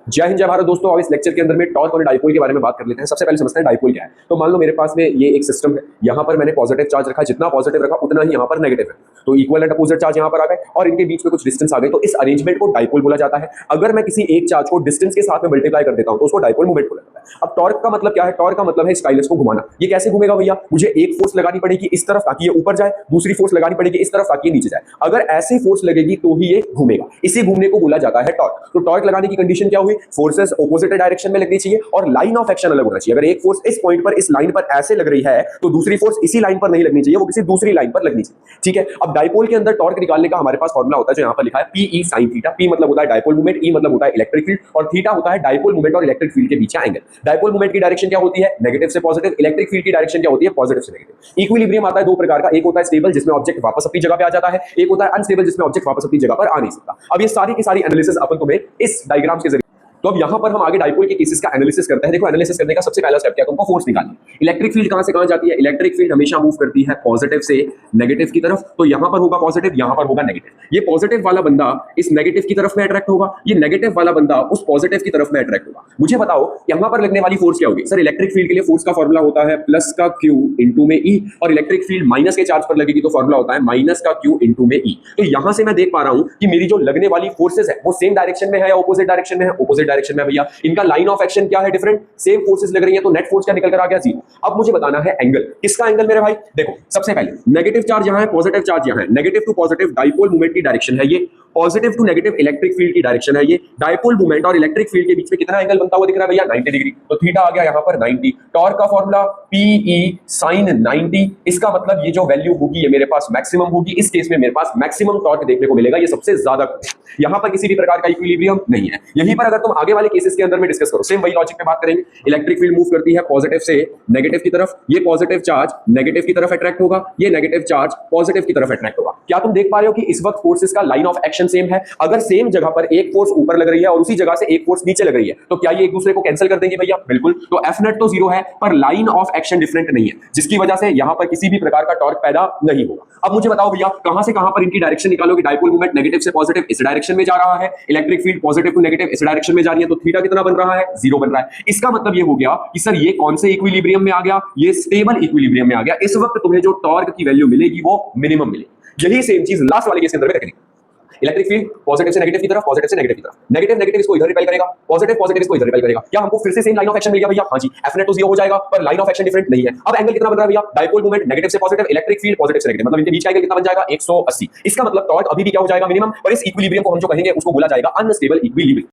जय हिंद जय भारत दोस्तों। अब इस लेक्चर के अंदर में टॉर्क और डाइपोल के बारे में बात कर लेते हैं। सबसे पहले समझते हैं डाइपोल क्या है। तो मान लो मेरे पास में ये एक सिस्टम है, यहाँ पर मैंने पॉजिटिव चार्ज रखा, जितना पॉजिटिव रखा उतना ही यहाँ पर नेगेटिव है, तो इक्वल एंड अपोजिट चार्ज यहाँ पर आ गए और इनके बीच में कुछ डिस्टेंस आ गए, तो इस अरेंजमेंट को डाइपोल बोला जाता है। अगर मैं किसी एक चार्ज को डिस्टेंस के साथ में मल्टीप्लाई कर देता हूँ तो उसको डाइपोल मूवमेंट बोला जाता है। अब टॉर्क का मतलब क्या है? टॉर्क का मतलब है स्टाइलस को घुमाना। ये कैसे घूमेगा भैया? मुझे एक फोर्स लगानी पड़ेगी इस तरफ ताकि ये ऊपर जाए, दूसरी फोर्स लगानी पड़ेगी इस तरफ ताकि ये नीचे जाए। अगर ऐसी फोर्स लगेगी तो ही ये घूमेगा। इसी घूमने को बोला जाता है टॉर्क। तो टॉर्क लगाने की कंडीशन क्या हुई? फोर्सेस ऑपोजिट डायरेक्शन में लगनी चाहिए और लाइन ऑफ एक्शन अलग होना चाहिए। अगर एक फोर्स इस पॉइंट पर, इस लाइन पर ऐसे लग रही है तो दूसरी फोर्स इसी लाइन पर नहीं लगनी चाहिए, वो किसी दूसरी लाइन पर लगनी चाहिए। ठीक है। अब डाइपोल के अंदर टॉर्क निकालने का हमारे पास फॉर्मूला होता है जो यहाँ पर लिखा है P E sine theta. P मतलब होता है डाइपोल मूवमेंट, ई मतलब होता है इलेक्ट्रिक फील्ड और थीटा होता है डाइपोल मूवमेंट और इलेक्ट्रिक फील्ड के बीच का एंगल। डाइपोल मूवमेंट की डायरेक्शन क्या होती है? नेगेटिव से पॉजिटिव। इलेक्ट्रिक फील्ड की डायरेक्शन क्या होती है? पॉजिटिव से नेगेटिव। इक्विलिब्रियम आता है दो प्रकार का, एक होता है स्टेबल जिसमें ऑब्जेक्ट वापस अपनी जगह पे आ जाता है, एक होता है अनस्टेबल जिसमें ऑब्जेक्ट वापस अपनी जगह पर आ नहीं सकता। अब ये सारी की सारी एनालिसिस अपन तुम्हें इस डायग्राम्स के जरिए, तो अब यहां पर हम आगे डाइपोल के केसेस का एनालिसिस करते हैं। देखो एनालिसिस करने का सबसे पहला स्टेप क्या है? तुमको फोर्स निकालनी है। इलेक्ट्रिक फील्ड कहां से कहां जाती है? इलेक्ट्रिक फील्ड हमेशा मूव करती है पॉजिटिव से नेगेटिव की तरफ, तो यहां पर होगा पॉजिटिव, यहां पर होगा नेगेटिव। ये पॉजिटिव वाला बंदा इस नेगेटिव की तरफ में अट्रैक्ट होगा, ये नेगेटिव वाला बंदा उस पॉजिटिव की तरफ में अट्रैक्ट होगा। मुझे बताओ यहां पर लगने वाली फोर्स क्या होगी? सर इलेक्ट्रिक फील्ड के लिए फोर्स का फॉर्मूला होता है प्लस का क्यू इंटू में ई, और इलेक्ट्रिक फील्ड माइनस के चार्ज पर लगेगी तो फॉर्मूला होता है माइनस का क्यू इंटू में ई। तो यहां से मैं देख पा रहा हूं कि मेरी जो लगने वाली फोर्सेस है वो सेम डायरेक्शन में है या ऑपोजिट डायरेक्शन में है? ऑपोजिट डायरेक्शन में भैया। इनका लाइन ऑफ एक्शन क्या है? डिफरेंट। सेम फोर्सेस लग रही है तो नेट फोर्स क्या निकल कर आ गया? जीरो। अब मुझे बताना है एंगल। किसका एंगल मेरे भाई? देखो सबसे पहले नेगेटिव चार्ज यहां है, पॉजिटिव चार्ज यहां है। Negative to positive dipole movement की डायरेक्शन है ये, positive to negative electric field की डायरेक्शन है ये। डाइपोल मूवमेंट और इलेक्ट्रिक फील्ड के बीच में कितना एंगल बनता हुआ दिख रहा है भैया? 90 डिग्री। तो थीटा आ गया यहां पर 90। टॉर्क का फॉर्मूला पीई साइन 90। इसका मतलब ये जो वैल्यू होगी ये मेरे पास मैक्सिमम होगी। इस केस में मेरे पास मैक्सिमम टॉर्क देखने को मिलेगा, ये सबसे ज्यादा। यहां पर किसी भी प्रकार का इक्विलिब्रियम नहीं है। यहीं पर अगर तुम आगे वाले केसेस के अंदर में डिस्कस करो, सेम वही लॉजिक पे बात करेंगे। इलेक्ट्रिक फील्ड मूव करती है पॉजिटिव से नेगेटिव की तरफ, ये पॉजिटिव चार्ज नेगेटिव की तरफ अट्रैक्ट होगा, ये नेगेटिव चार्ज पॉजिटिव की तरफ अट्रैक्ट होगा। क्या तुम देख पा रहे हो कि इस वक्त फोर्सेस का लाइन ऑफ एक्शन सेम है? अगर सेम जगह पर एक फोर्स ऊपर लग रही है और उसी जगह से एक फोर्स नीचे लग रही है तो क्या ये एक दूसरे को कैंसिल कर देंगे भैया? बिल्कुल। तो एफ नेट तो जीरो है पर लाइन ऑफ एक्शन डिफरेंट नहीं है, जिसकी वजह से यहां पर किसी भी प्रकार का टॉर्क पैदा नहीं होगा। अब मुझे बताओ भैया कहां से कहां पर इनकी डायरेक्शन निकालोगे? डाइपोल मूवमेंट नेगेटिव से पॉजिटिव इस डायरेक्शन में जा रहा है, electric field positive to negative इस डायरेक्शन में जा रही है, तो थीटा कितना बन रहा है? जीरो बन रहा है। इसका मतलब ये हो गया कि सर ये कौन से इक्विलिब्रियम में आ गया? ये स्टेबल इक्विलिब्रियम में आ गया। इस वक्त तुम्हें जो टॉर्क की वैल्यू मिलेगी वो मिनिमम मिलेगी। यही सेम चीज लास्ट वाले केस के अंदर में रखेंगे। इलेक्ट्रिक फील्ड पॉजिटिव से नेगेटिव की तरफ, पॉजिटिव से नेगेटिव की तरफ, नेगेटिव नेगेटिव इसको इधर रिपेल करेगा, पॉजिटिव पॉजिटिव इसको इधर रिपेल करेगा। क्या हमको फिर से सेम लाइन ऑफ एक्शन मिल गया भैया? हाँ जी। एफ नेट तो जीरो हो जाएगा पर लाइन ऑफ एक्शन डिफरेंट नहीं है। अब एंगल कितना बन रहा है भैया? डाइपोल मूवमेंट नेगेटिव से पॉजिटिव, इलेक्ट्रिक फील्ड पॉजिटिव से नेगेटिव, मतलब इनके बीच का एंगल कितना बन जाएगा? 180। इसका मतलब टॉर्क अभी भी क्या हो जाएगा? मिनिमम। और इस इक्विलिब्रियम को हम जो कहेंगे उसको बोला जाएगा अनस्टेबल इक्विलिब्रियम।